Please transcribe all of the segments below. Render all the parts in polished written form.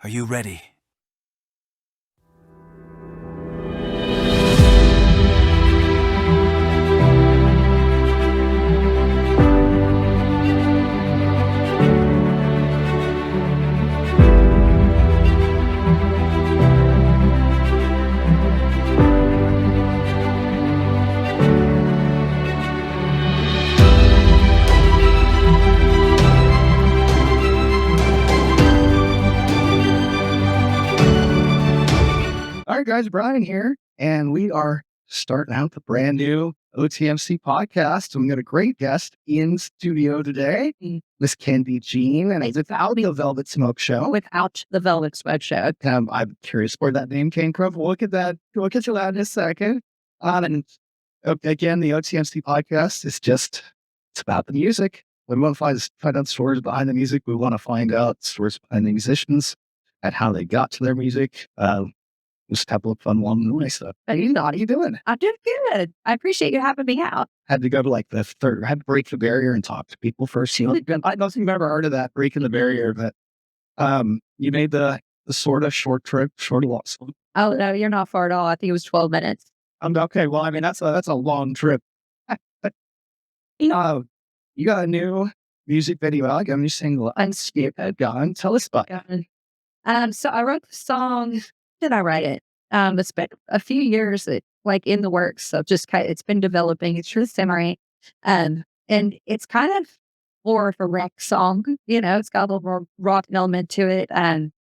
Are you ready? All right, guys, Brian here, and we are starting out the brand new OTMC podcast. And we got a great guest in studio today, Miss Kendi Jean, and it's without the Velvet Smoke Show. Without the Velvet Smoke Show. I'm curious where that name came from. We'll get to that in a second. And again, the OTMC podcast is it's about the music. We want to find out stories behind the music. We want to find out stories behind the musicians and how they got to their music. Just have a little fun along the way. So, how are you doing? I'm doing good. I appreciate you having me out. Had to go to like the third, had to break the barrier and talk to people first. I don't know if you've ever heard of that, breaking the barrier, but you made the sort of short trip, short loss. Oh, no, you're not far at all. I think it was 12 minutes. Okay. Well, I mean, that's a long trip. You got a new music video out, a new single, Smokin Gun. Tell us about it. So I wrote the song. Did I write it? It's been a few years, in the works. So it's been developing. It's just simmering. And it's kind of more of a rock song. It's got a little more rock element to it. And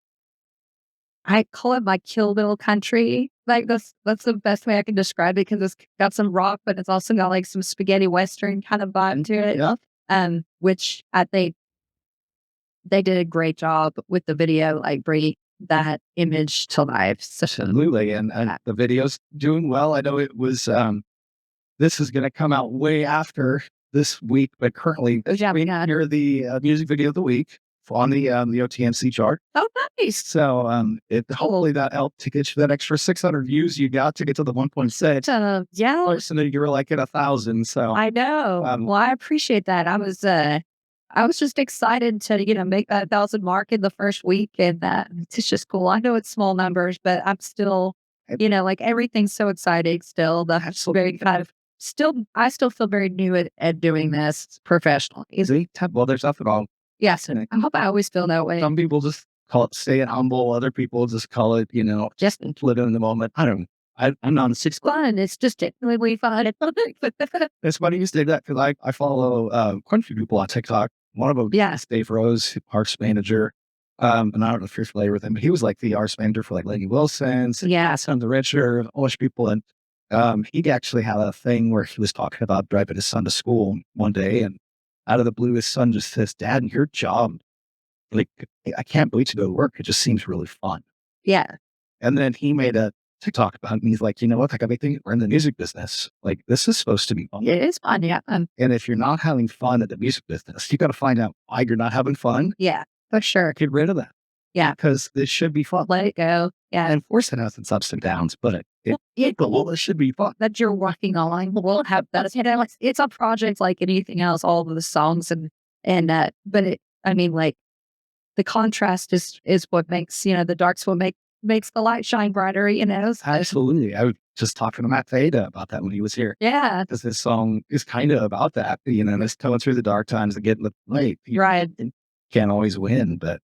I call it my Kill Bill country. Like that's the best way I can describe it, because it's got some rock, but it's also got like some spaghetti western kind of vibe to it. Yeah. Which I think they did a great job with the video, like bringing that image to life. Absolutely. And the video's doing well. I know it was, this is going to come out way after this week, but currently you're the music video of the week on the OTMC chart. Oh, nice. So hopefully that helped to get you that extra 600 views you got to get to the 1.6. Yeah. So you were like at 1,000. So I know. Well, I appreciate that. I was just excited to, make that 1,000 mark in the first week. And it's just cool. I know it's small numbers, but I'm still, everything's so exciting still. That's very kind of I still feel very new at doing this professionally. Well, there's nothing wrong. Yes. And I hope I always feel that way. Some people just call it staying humble. Other people just call it, just living in the moment. I'm not a six. Fun. It's just genuinely fun. It's funny you say that, because I follow quite a few people on TikTok. One of them is Dave Rose, arts manager. And I don't know if you're familiar with him, but he was like the arts manager for like Lenny Wilson's, Son of the Richer, a bunch of people. And he actually had a thing where he was talking about driving his son to school one day, and out of the blue, his son just says, "Dad, your job, like, I can't wait to go to work. It just seems really fun." Yeah. And then he made a TikTok about it, and he's like, you know what? Like, I think we're in the music business. Like, this is supposed to be fun. It is fun, yeah. And if you're not having fun at the music business, you got to find out why you're not having fun. Yeah, for sure. Get rid of that. Yeah. Because this should be fun. Let it go. Yeah. And of course it has its ups and downs, but it should be fun. That you're working on will have that. It's a project like anything else, all of the songs but the contrast is what makes, the darks will makes the light shine brighter, Absolutely. I was just talking to Matt Theda about that when he was here. Yeah. Because this song is kind of about that, it's going through the dark times and getting the light. Right. Can't always win, but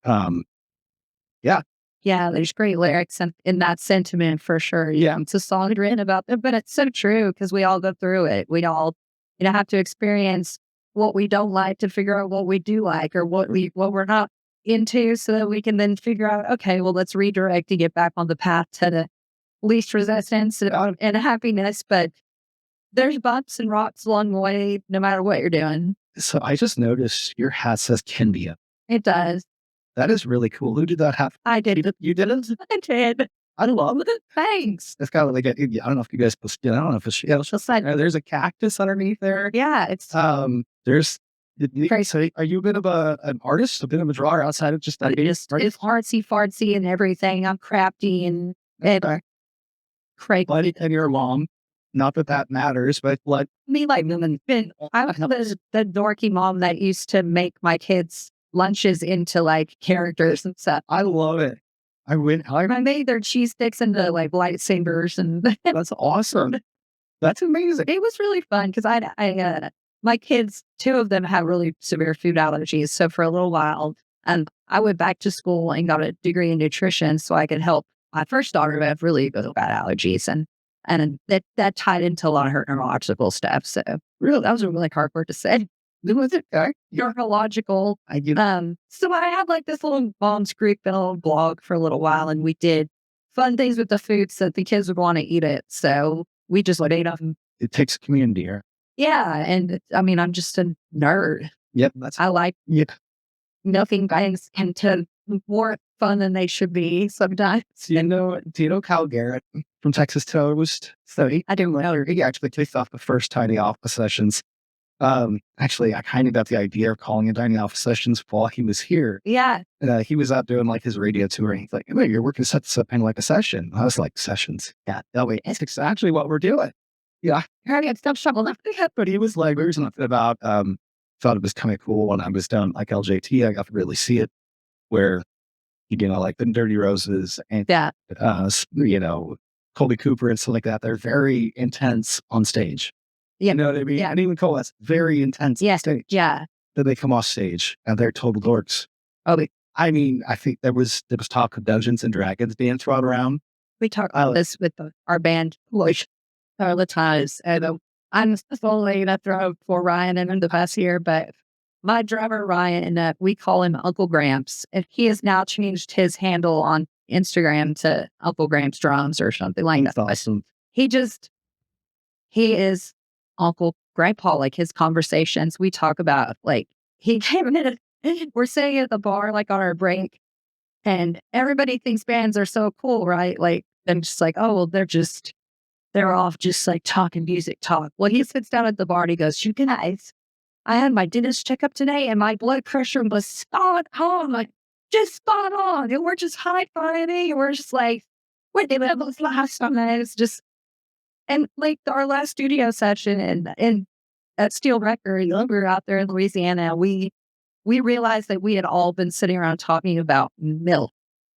yeah. Yeah, there's great lyrics in that sentiment for sure. Yeah. It's a song written about it, but it's so true, because we all go through it. We all, have to experience what we don't like to figure out what we do like, or what we're not into, so that we can then figure out, okay, well, let's redirect to get back on the path to the least resistance and happiness. But there's bumps and rocks along the way, no matter what you're doing. So I just noticed your hat says Kendi. It does. That is really cool. Who did that have? I did. You did it? I did. I love it. Thanks. It's got like I don't know if you guys, I don't know if it's just like there's a cactus underneath there. Yeah, it's there's. So are you a bit of an artist, a bit of a drawer outside of just that? It's artsy fartsy and everything. I'm crafty and crazy. And your mom, not that matters, but like me, I was the dorky mom that used to make my kids lunches into like characters and stuff. I love it. I made their cheese sticks into like lightsabers, and That's awesome. That's amazing. it was really fun because my kids, two of them have really severe food allergies. So for a little while, I went back to school and got a degree in nutrition so I could help my first daughter who had really bad allergies, and that tied into a lot of her neurological stuff. So really, that was a really hard word to say. Was it? Neurological. I get So I had like this little mom's group blog for a little while, and we did fun things with the food so the kids would want to eat it. So we just ate them. it takes a community here. Yeah, and I mean, I'm just a nerd. Yep. I like milking things into more fun than they should be sometimes. Do you know Kyle Garrett from Texas Toast? So I do know. he actually kicked off the first Tiny Alpha sessions. Actually, I kind of got the idea of calling it Tiny Alpha sessions while he was here. Yeah. He was out doing like his radio tour, and he's like, "Hey, you're working to set this up kind of like a session." I was like, "Sessions? Yeah, that way. That's exactly what we're doing." Yeah, Stop shoveling. but he was like, "There's nothing about." Thought it was kind of cool when I was down like LJT. I got to really see it, where like the Dirty Roses and Yeah. Colby Cooper and stuff like that. They're very intense on stage. Yeah. You know what I mean? Yeah. And even Cole's very intense on stage. Yeah. Then they come off stage and they're total dorks. Oh, I mean, I think there was talk of Dungeons and Dragons being thrown around. we talk about this with our band all the times. And I'm slowly going to throw for Ryan in the past year, but my drummer, Ryan, we call him Uncle Gramps. And he has now changed his handle on Instagram to Uncle Gramps Drums or something like that. That's awesome. He is Uncle Grandpa, like his conversations. We talk about, like, he came in, we're sitting at the bar, like on our break, and everybody thinks bands are so cool, right? Like, and just like, oh, well, they're off just like talking music talk. Well, he sits down at the bar and he goes, "You guys, I had my dentist checkup today and my blood pressure was spot on, like just spot on. And we're just high-fiving. And we're just like, what did we was last time? And it's just, and like our last studio session and at Steel Record, we were out there in Louisiana. We realized that we had all been sitting around talking about milk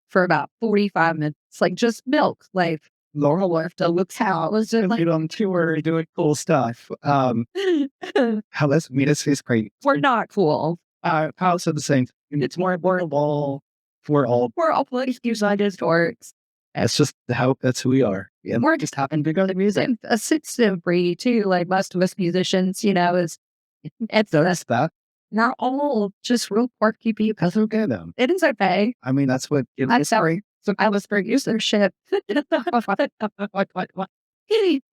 for about 45 minutes, like just milk. Like Laura left the cow. It was just like on tour doing cool stuff. How it's great. we're not cool. Kyle said the same thing. It's more affordable for all. We're all police just dorks. That's just that's who we are. Yeah. We're just happen to go to music. A sensitive breed too, like most of us musicians, it's That's that. not all just real quirky people. That's okay though. It is okay. I mean, that's what I'm sorry. So I was very used to their shit.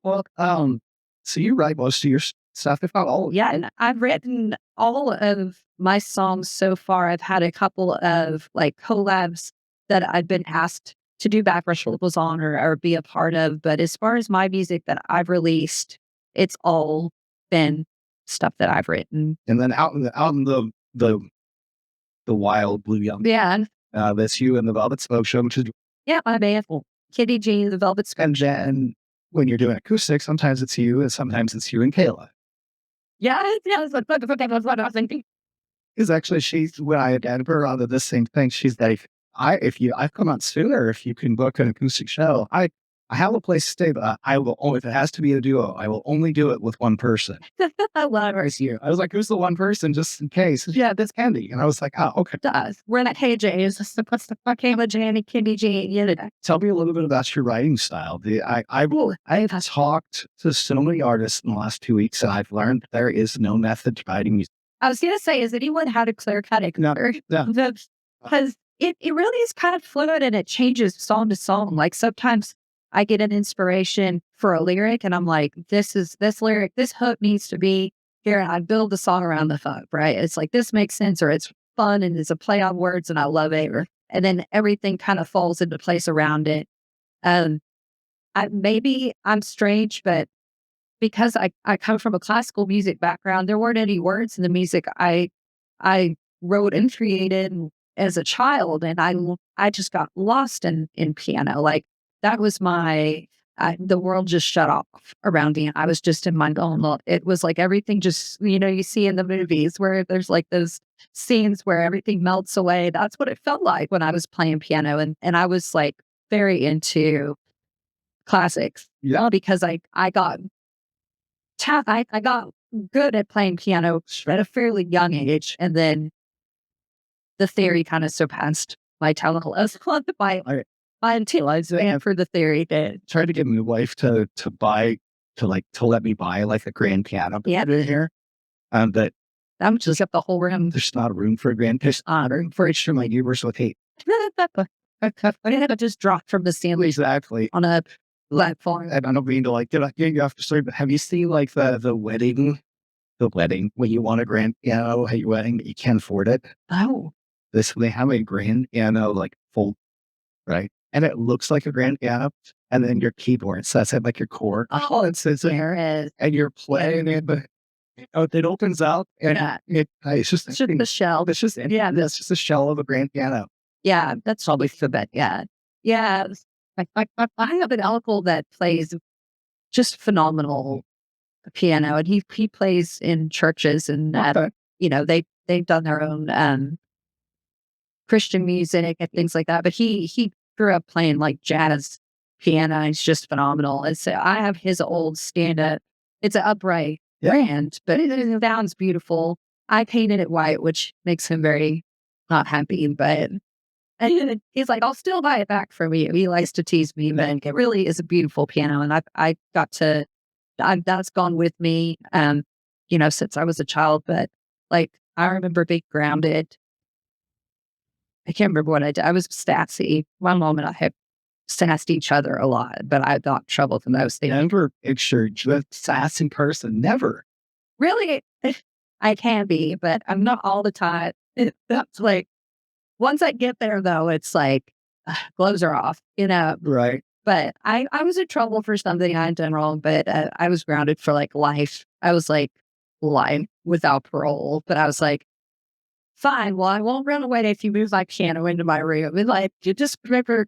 Well, so you write most of your stuff, if not all. Yeah, and I've written all of my songs so far. I've had a couple of like collabs that I've been asked to do background vocals on or be a part of. But as far as my music that I've released, it's all been stuff that I've written. And then out in the wild blue young. Yeah. That's you and the Velvet Smoke Show, which is Yeah, my band. Kendi Jean, the Velvet Smoke. and Jen. When you're doing acoustic, sometimes it's you, and sometimes it's you and Kayla. Yeah, that's what I was thinking. Because actually, when I had her on this same thing, she's like, I come on sooner if you can book an acoustic show. I have a place to stay, but I will only, if it has to be a duo, I will only do it with one person. I love her. You. I was like, who's the one person just in case? Yeah, that's Kendi. And I was like, oh, okay. Does. We're not KJ. It's just Kendi Jean and Kendi Jean. Tell me a little bit about your writing style. I've talked to so many artists in the last 2 weeks, and I've learned there is no method to writing music. I was going to say, has anyone had a clear cut? No. Because it really is kind of fluid and it changes song to song. Like sometimes I get an inspiration for a lyric and I'm like, this lyric, this hook needs to be here. And I build the song around the hook, right? It's like, this makes sense or it's fun and it's a play on words and I love it. And then everything kind of falls into place around it. Maybe I'm strange, but because I come from a classical music background, there weren't any words in the music I wrote and created as a child. And I just got lost in piano. Like, that was the world just shut off around me. I was just in my own. It was like everything just, you see in the movies where there's like those scenes where everything melts away. That's what it felt like when I was playing piano. And I was like very into classics. Yeah. Because I got I got good at playing piano at a fairly young age. And then the theory kind of surpassed my talent level by until I was for the theory that Tried to get my wife to let me buy like a grand piano. Yeah. Here. But I'm just up the whole room. there's not room for a grand piano. Room for each of my neighbors with hate. I just dropped from the ceiling Exactly. on a platform. And I don't mean to like get you off the story, but have you seen like the wedding when you want a grand piano at your wedding but you can't afford it? Oh, They have a grand piano like full, right? And it looks like a grand piano, and then your keyboard says it like your chord. oh, It says there is. and you're playing it, but it opens out and Yeah. it's just It's just the shell. it's just that's just a shell of a grand piano. Yeah, that's probably the bet. Yeah. Yeah. I have an uncle that plays just phenomenal piano, and he plays in churches, and Okay. they've done their own Christian music and things like that. But he grew up playing like jazz piano. He's just phenomenal. And so I have his old stand up. It's an upright brand, but it sounds beautiful. I painted it white, which makes him very not happy, but and he's like, I'll still buy it back from you. He likes to tease me, but it really is a beautiful piano. And that's gone with me, since I was a child. But like, I remember being grounded. I can't remember what I did. I was sassy. One moment I had sassed each other a lot, but I got in trouble the most. Never pictured you a sassy person. Never. Really, I can be, but I'm not all the time. That's like, once I get there though, it's like, gloves are off, Right. But I was in trouble for something I had done wrong, but I was grounded for like life. I was like life without parole, but I was like, fine, well, I won't run away if you move my piano into my room. And like, you just remember,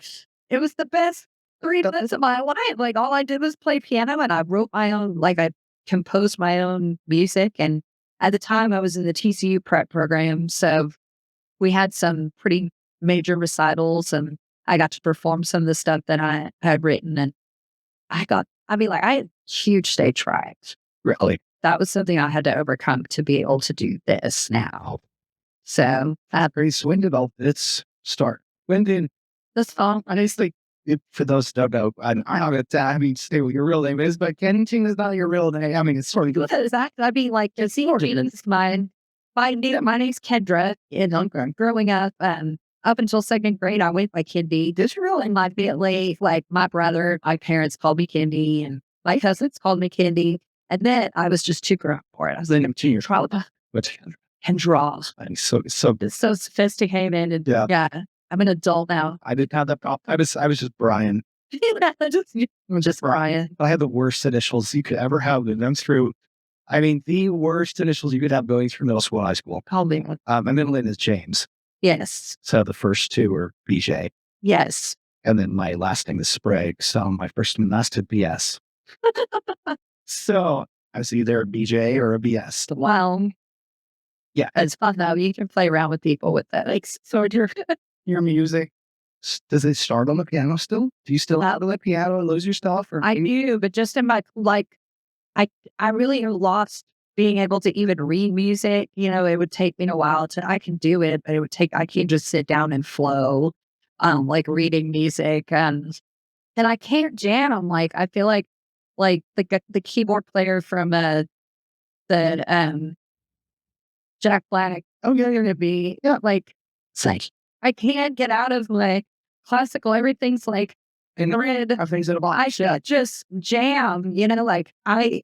it was the best 3 months of my life. Like, all I did was play piano, and I wrote my own, like, I composed my own music. And at the time, I was in the TCU prep program. So we had some pretty major recitals, and I got to perform some of the stuff that I had written. And I had huge stage fright. Really. That was something I had to overcome to be able to do this now. So Grace, when did all this start? When did this fall, honestly, for those who don't know, I don't say what your real name is, but Kendi Jean is not your real name. I mean, it's sort of exactly. I'd be like, my name's Kendra. And growing up, up until second grade, I went by Kendi. This really my family, like my brother, my parents called me Kendi, and my cousins called me Kendi. And then I was just too grown for it. I was in a junior trial. What's Kendra. I'm so It's so sophisticated. And yeah, I'm an adult now. I didn't have that problem. I was just Brian. just Brian. I had the worst initials you could ever have. And I'm through. I mean, the worst initials you could have going through middle school, high school. Call me. My middle name is James. Yes. So the first two are BJ. Yes. And then my last name is Sprague. So my first and last is BS. So I was either a BJ or a BS. Wow. Yeah. It's fun though. You can play around with people with that. Like, so your music, does it start on the piano still? Do you still have the piano and lose your stuff? Or I do, but just in my, like, I really lost being able to even read music. It would take me a while I can do it, but I can't just sit down and flow, like reading music. And I can't jam. Like, I feel like the keyboard player from, the, Jack Black. Oh, yeah, you're gonna be like, it's like I can't get out of like classical. Everything's like thread. I should just jam. Like my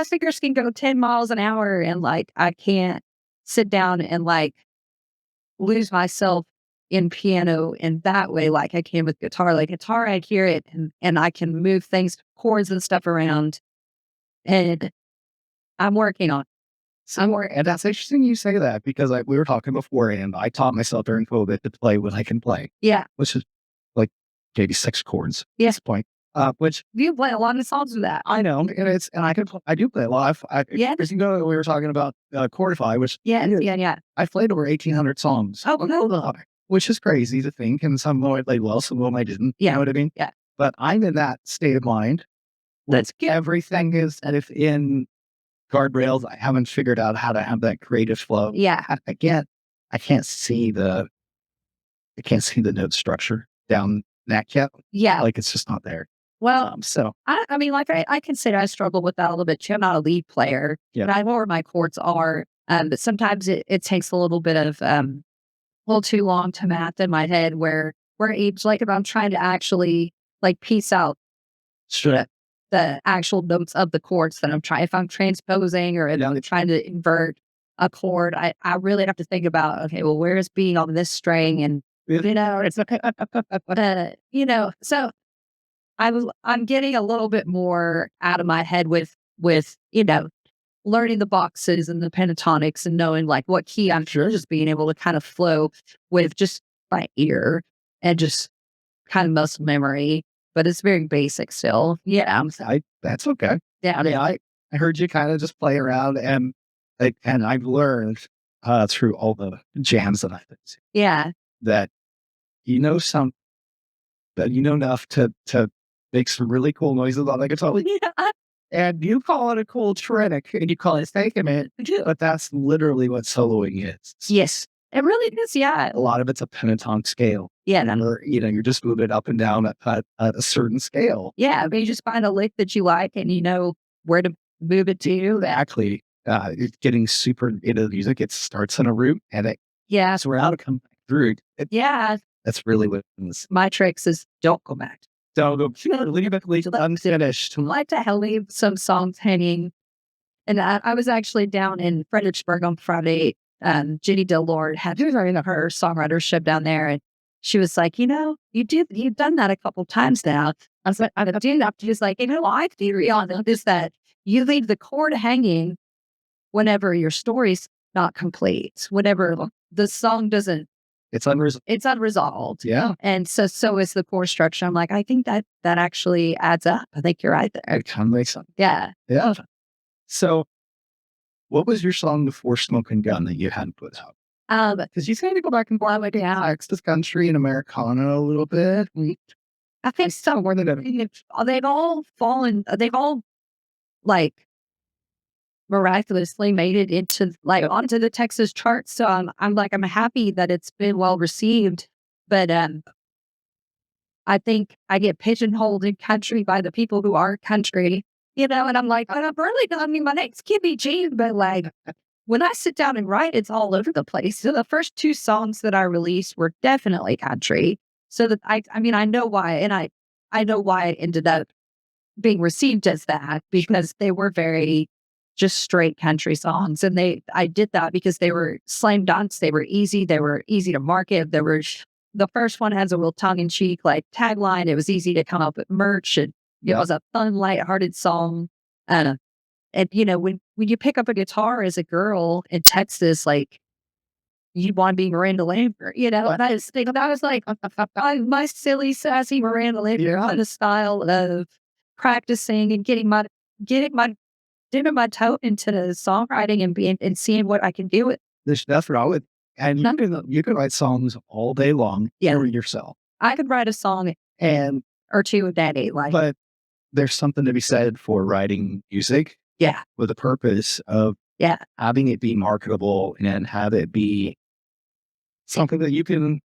fingers can go 10 miles an hour, and like I can't sit down and like lose myself in piano in that way, like I can with guitar. Like guitar, I hear it and I can move things, chords and stuff around, and I'm working on. And that's interesting you say that, because we were talking before, and I taught myself during COVID to play what I can play. Yeah. Which is like maybe 6 chords. Yes. Point. which You play a lot of songs with that. I know, and I do play a lot. Yeah. Years ago, we were talking about Chordify, which Yeah. I played over 1,800 songs. Oh, no. Which is crazy to think, and some of them I played well, some of them I didn't. Yeah. You know what I mean? Yeah. But I'm in that state of mind. That's good. Everything is in guardrails. I haven't figured out how to have that creative flow. Yeah. I can't see the note structure down that yet. Yeah. Like it's just not there. Well, So I mean, like I can say I struggle with that a little bit too. I'm not a lead player. Yeah. But I know where my chords are. But sometimes it takes a little bit of a little too long to math in my head where each, like if I'm trying to actually like piece out sure. the actual notes of the chords that if I'm transposing or if I'm trying to invert a chord, I really have to think about, okay, well, where is B on this string? And, it's, so I'm getting a little bit more out of my head with, learning the boxes and the pentatonics and knowing like what key I'm sure just being able to kind of flow with just my ear and just kind of muscle memory, but it's very basic still. Yeah. That's okay. Yeah. I mean, I heard you kind of just play around and I've learned through all the jams that I've been to. Yeah. That that you know enough to make some really cool noises on the guitar. Yeah. And you call it a cool trick and you call it faking it, but that's literally what soloing is. Yes. It really is. Yeah. A lot of it's a pentatonic scale. Yeah. You're just moving up and down at a certain scale. Yeah. But you just find a lick that you like and you know where to move it to. Exactly. It's getting super into the music. It starts in a root and so we're out to come back through. That's really what it is. My tricks is don't go back. Don't go leave it unfinished. I like to leave some songs hanging. And I was actually down in Fredericksburg on Friday. Jenny Dillard had her songwritership down there, and she was like, you've done that a couple times now. I was like, I'm doing that. She was like, I theory on is that you leave the chord hanging whenever your story's not complete, whenever the song doesn't. It's unresolved. It's unresolved. Yeah. And so is the chord structure. I'm like, I think that actually adds up. I think you're right there. It kind of makes sense. Yeah. Yeah. So what was your song before Smokin Gun that you hadn't put out? Because you kind of go back and forth like Texas country and Americana a little bit. I think so. More than they've all like miraculously made it into onto the Texas charts. So I'm happy that it's been well received. But I think I get pigeonholed in country by the people who are country, and I'm like, I'm really not. I mean, my name's Kendi Jean, but like when I sit down and write, it's all over the place. So the first two songs that I released were definitely country. So that I know why, and I know why it ended up being received as that because they were very just straight country songs. And I did that because they were slam dunks. They were easy to market. The first one has a real tongue in cheek, like tagline. It was easy to come up with merch and it was a fun, lighthearted song. And when you pick up a guitar as a girl in Texas, like you want to be Miranda Lambert, and I was like, my silly, sassy Miranda Lambert on the style of practicing and dipping my toe into the songwriting and seeing what I can do with. There's nothing wrong with, and you can write songs all day long for yourself. I could write a song or two a day, but there's something to be said for writing music, with a purpose of having it be marketable and have it be something that you can,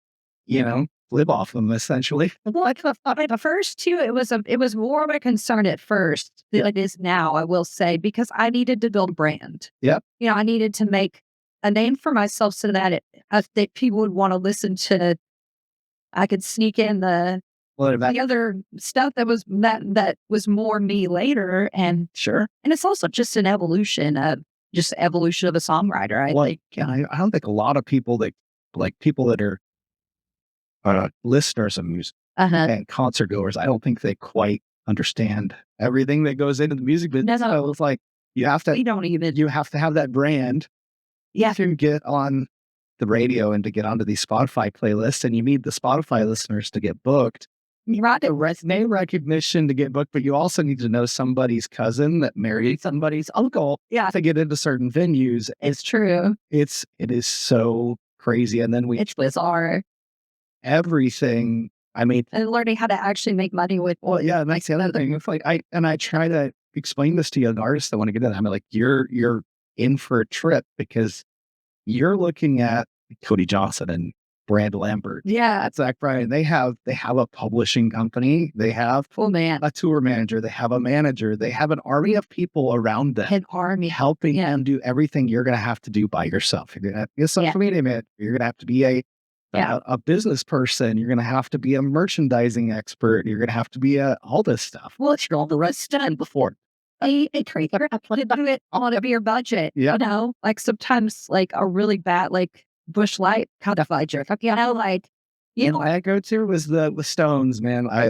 live off of, essentially. Like the first two, it was more of a concern at first than it is now, I will say, because I needed to build a brand. Yep. I needed to make a name for myself so that that people would want to listen to. I could sneak in the other stuff that was more me later, and sure. And it's also just an evolution of a songwriter. I don't think a lot of people that are listeners of music and concert goers, I don't think they quite understand everything that goes into the music business. No. So it's like you have to have that brand to get on the radio and to get onto these Spotify playlists, and you need the Spotify listeners to get booked. You want the resume recognition to get booked, but you also need to know somebody's cousin that married somebody's uncle to get into certain venues. It's true. It is so crazy. And then it's bizarre. Everything. I mean, and learning how to actually make money with. Well, yeah, that's the other thing. It's like I try to explain this to young artists that want to get in. I'm like, you're in for a trip because you're looking at Cody Johnson and Brand Lambert. Yeah, Zach Bryan. They have a publishing company. They have a tour manager. They have a manager. They have an army of people around them. An army helping them do everything you're going to have to do by yourself. You're going to have to be a social media man. You're going to have to be a business person. You're going to have to be a merchandising expert. You're going to have to be all this stuff. Well, it's all the rest done before. A trader, I put it on of your budget. Yeah. You know, like sometimes like a really bad, like Bush Light kind of budget. You know, like, you know, I go to was the Stones, man. I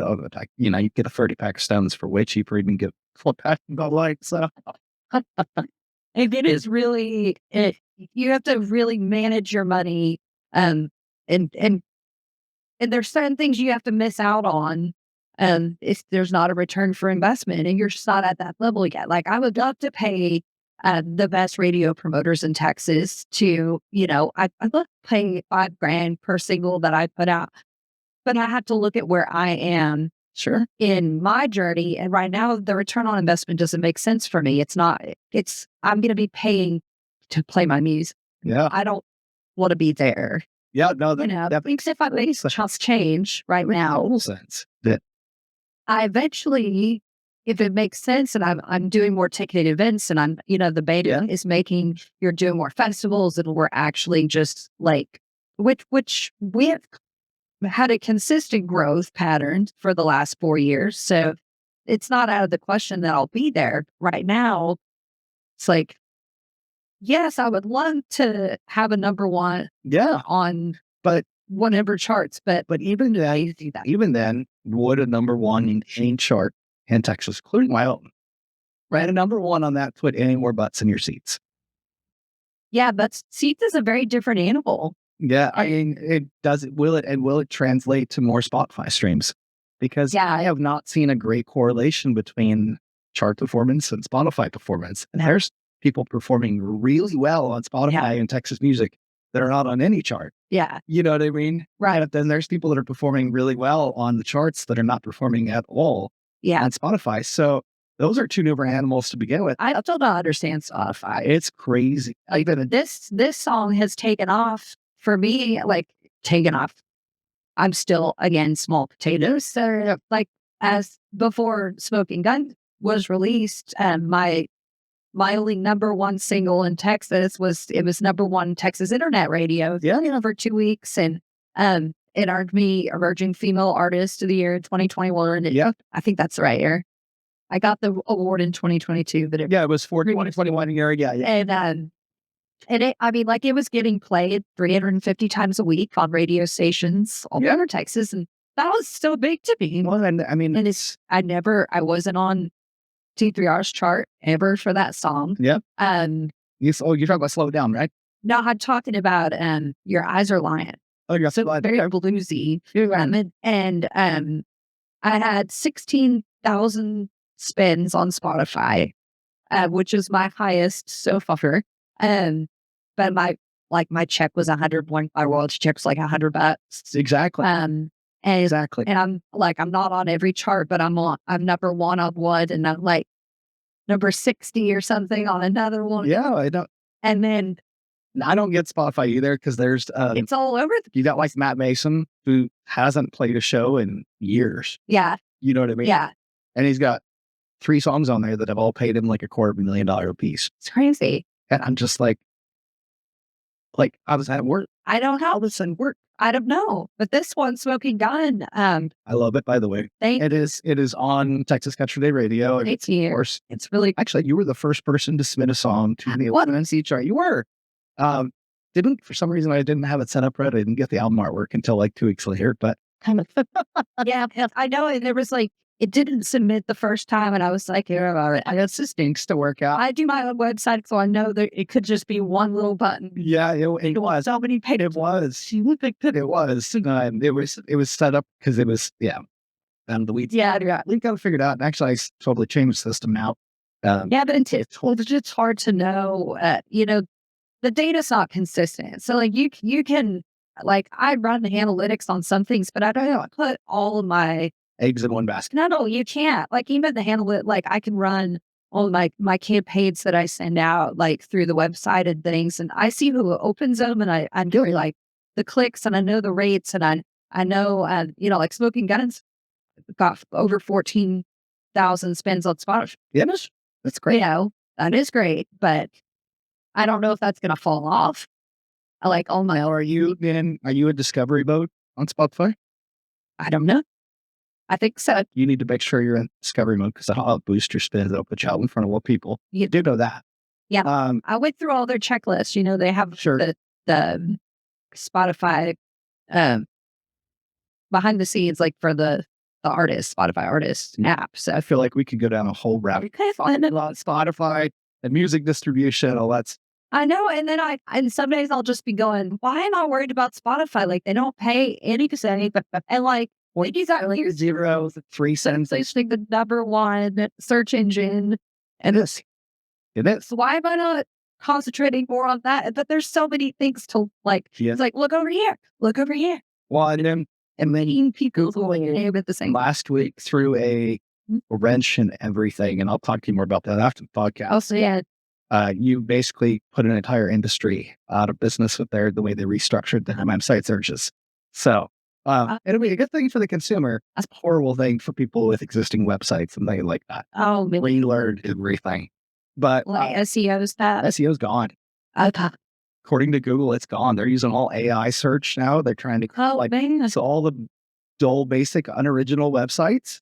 you get a 30-pack of Stones for way cheaper. You can get a 4-pack of Bud Light. So it is really, you have to really manage your money. And there's certain things you have to miss out on. If there's not a return for investment and you're just not at that level yet. Like I would love to pay the best radio promoters in Texas to, I'd love to pay $5,000 per single that I put out, but I have to look at where I am in my journey. And right now the return on investment doesn't make sense for me. I'm going to be paying to play my music. Yeah. I don't want to be there. Yeah, no, that makes if I make just change right now. Total sense. That I eventually, if it makes sense, and I'm doing more ticketed events, and I'm, the beta is making, you're doing more festivals, and we're actually just like, which we have had a consistent growth pattern for the last 4 years. So it's not out of the question that I'll be there right now. It's like, yes, I would love to have a number one on whatever charts, but even then, would a number one in any chart in Texas, including my own, right? A number one on that put any more butts in your seats. Yeah, but seats is a very different animal. Yeah, I mean, it does. Will it translate to more Spotify streams? Because I have not seen a great correlation between chart performance and Spotify performance. And there's people performing really well on Spotify and Texas music that are not on any chart. Yeah. You know what I mean? Right. But then there's people that are performing really well on the charts that are not performing at all on Spotify. So those are two different animals to begin with. I still don't understand Spotify. It's crazy. Even this song has taken off for me, like taken off. I'm still, again, small potatoes. So like as before Smokin Gun was released, my only number one single in Texas was number one Texas internet radio for 2 weeks. And it earned me Emerging Female Artist of the Year in 2021. Yeah. I think that's the right year. I got the award in 2022. But it was for 2021 year. Yeah. And it was getting played 350 times a week on radio stations all over Texas. And that was so big to me. Well, and I mean, I wasn't on T3R's chart ever for that song. Yeah. You're talking about Slow Down, right? No, I'm talking about Your Eyes Are Lying. Oh, you're so very bluesy. And I had 16,000 spins on Spotify, which is my highest so far. But my check was 101. My royalty check was like $100. Exactly. Exactly. And I'm not on every chart, but I'm number one on one, and I'm like number 60 or something on another one. Yeah, I don't. And then I don't get Spotify either because there's it's all over. You got like Matt Mason, who hasn't played a show in years. Yeah. You know what I mean? Yeah. And he's got 3 songs on there that have all paid him like $250,000 a piece. It's crazy. And I'm just like, how does that work? I don't know how this would work. I don't know. But this one, Smokin Gun. I love it, by the way. It is on Texas Country Day Radio. Of course. It's really... Actually, you were the first person to submit a song to the OTMC chart. You were. For some reason, I didn't have it set up right. I didn't get the album artwork until like 2 weeks later, but... Yeah, I know. And there was like, it didn't submit the first time, and I was like, I got some stinks to work out. I do my own website, so I know that it could just be one little button. Yeah, it was. So many pages. It was. You would think that it was. It was set up because it was, down the weeds. Yeah. We've got to figure it out. And actually, totally changed the system now. Yeah, but it's hard to know. The data's not consistent. So like you can like I run the analytics on some things, but I don't put all of my eggs in one basket. No, you can't. Like even the handle like I can run all my campaigns that I send out like through the website and things, and I see who opens them, and I'm doing like the clicks, and I know the rates, and I know like Smoking Guns got over 14,000 spins on Spotify. Yes, that's great. That is great, but I don't know if that's going to fall off. I like all my. Are you a discovery mode on Spotify? I don't know. I think so. You need to make sure you're in discovery mode because that'll boost your spins. It'll put you out in front of more people. You do know that. Yeah. I went through all their checklists. They have the Spotify behind the scenes, like for the artist, Spotify artist app. So I feel like we could go down a whole rabbit hole on Spotify and music distribution, all that. I know. And then and some days I'll just be going, why am I worried about Spotify? Like they don't pay any percent. And like, what is that? Like 0 3 cents. They think the number one search engine. And it is. So why am I not concentrating more on that? But there's so many things to like. Yeah. It's like, look over here. Look over here. Well, and many people going at the same. Last week threw a wrench in everything, and I'll talk to you more about that after the podcast. Oh, so yeah. You basically put an entire industry out of business with the way they restructured the website searches. So it'll be a good thing for the consumer. That's a horrible thing for people with existing websites and things like that. Oh, really? Relearned everything. But SEO's that? SEO's gone. Okay. According to Google, it's gone. They're using all AI search now. They're trying to so all the dull, basic, unoriginal websites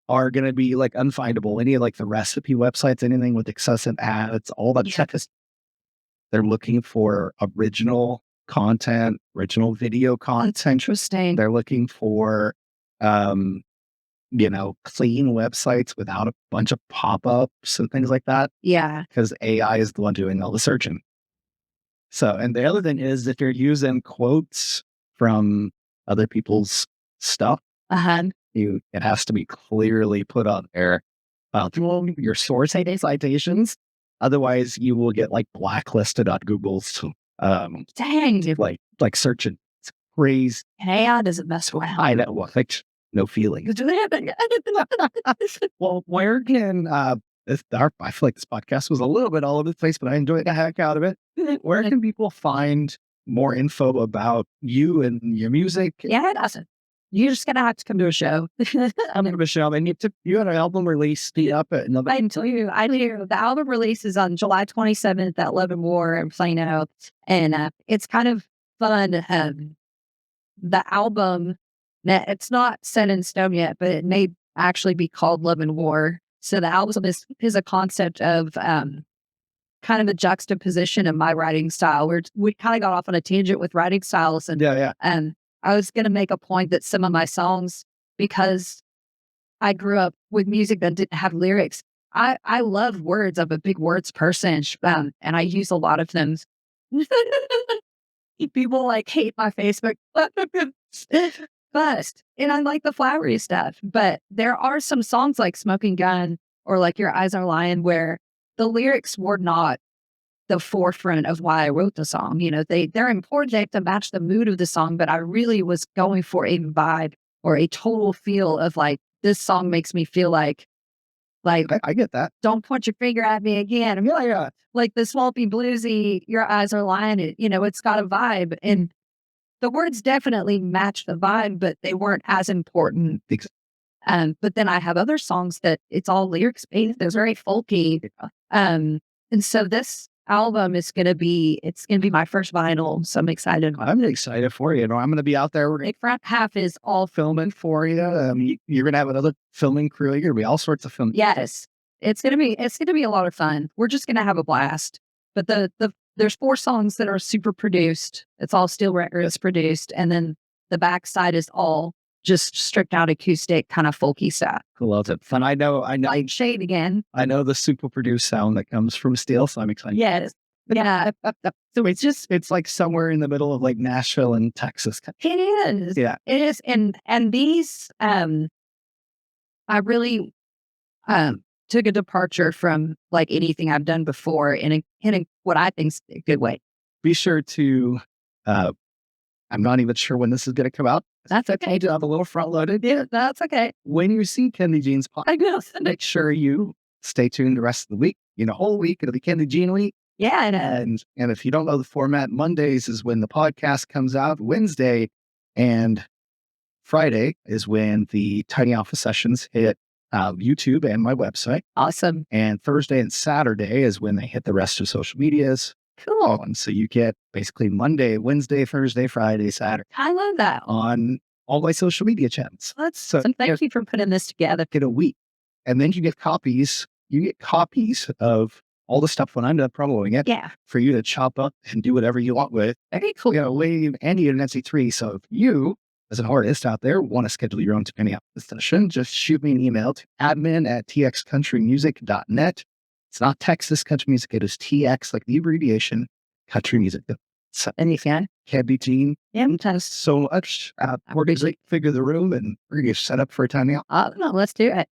are going to be like unfindable. Any of like the recipe websites, anything with excessive ads, all that stuff they're looking for original content, original video content. That's interesting. They're looking for, clean websites without a bunch of pop-ups and things like that. Yeah. Because AI is the one doing all the searching. So, and the other thing is if you're using quotes from other people's stuff, it has to be clearly put on there through your source citations. Otherwise, you will get like blacklisted on Google's. Dang, like searching. It's crazy. AI doesn't mess around. I know, like no feeling. Well, where can I feel like this podcast was a little bit all over the place, but I enjoyed the heck out of it. Where can people find more info about you and your music? Yeah, it doesn't. You're just going to have to come to a show. I'm going to a show. And you had an album release up at another. I tell you, the album release is on July 27th at Love and War in Plano. And it's kind of fun. The album, it's not set in stone yet, but it may actually be called Love and War. So the album is a concept of kind of a juxtaposition of my writing style. We kind of got off on a tangent with writing styles. And I was going to make a point that some of my songs, because I grew up with music that didn't have lyrics, I love words. I'm a big words person, and I use a lot of them. People like hate my Facebook bust, and I like the flowery stuff. But there are some songs like Smoking Gun or like Your Eyes Are Lying where the lyrics were not the forefront of why I wrote the song. They're important. They have to match the mood of the song, but I really was going for a vibe or a total feel of like, this song makes me feel like I get that. Don't point your finger at me again. I'm like the swampy bluesy, Your Eyes Are Lying. It's got a vibe, and the words definitely match the vibe, but they weren't as important. But then I have other songs that it's all lyrics based. They're very folky. And so this album is going to be my first vinyl. So I'm excited. I'm excited for you. I'm going to be out there. The front half is all filming for you. You're going to have another filming crew. You're going to be all sorts of filming. Yes. It's going to be a lot of fun. We're just going to have a blast. But there's 4 songs that are super produced. It's all Steel Records produced. And then the backside is all just stripped out acoustic, kind of folky stuff. Love it. Fun. I know. Like shade again. I know the super produced sound that comes from Steel, so I'm excited. Yes. Yeah. So it's like somewhere in the middle of like Nashville and Texas. It is. Yeah. It is. And these I really took a departure from like anything I've done before in what I think's a good way. Be sure to, I'm not even sure when this is going to come out. That's okay. To have a little front loaded. Yeah, that's okay. When you see Kendi Jean's I podcast, know. make sure you stay tuned the rest of the week. Whole week, it'll be Kendi Jean week. Yeah, I know. And if you don't know the format, Mondays is when the podcast comes out. Wednesday and Friday is when the Tiny Alpha sessions hit YouTube and my website. Awesome. And Thursday and Saturday is when they hit the rest of social medias. Cool. And so you get basically Monday, Wednesday, Thursday, Friday, Saturday I love that. on all my social media channels. So thank you for putting this together. Get a week. And then you get copies. You get copies of all the stuff when I'm done promoting it. Yeah. For you to chop up and do whatever you want with. Very cool. Wave and an NC3. So if you, as an artist out there, want to schedule your own Tiny Alpha session, just shoot me an email to admin@txcountrymusic.net. It's not Texas country music. It is TX, like the abbreviation, country music. So, And you can. Kendi Jean, Yeah. thanks so much. We're going to figure the room and we're going to get set up for a Tiny Alpha. Let's do it.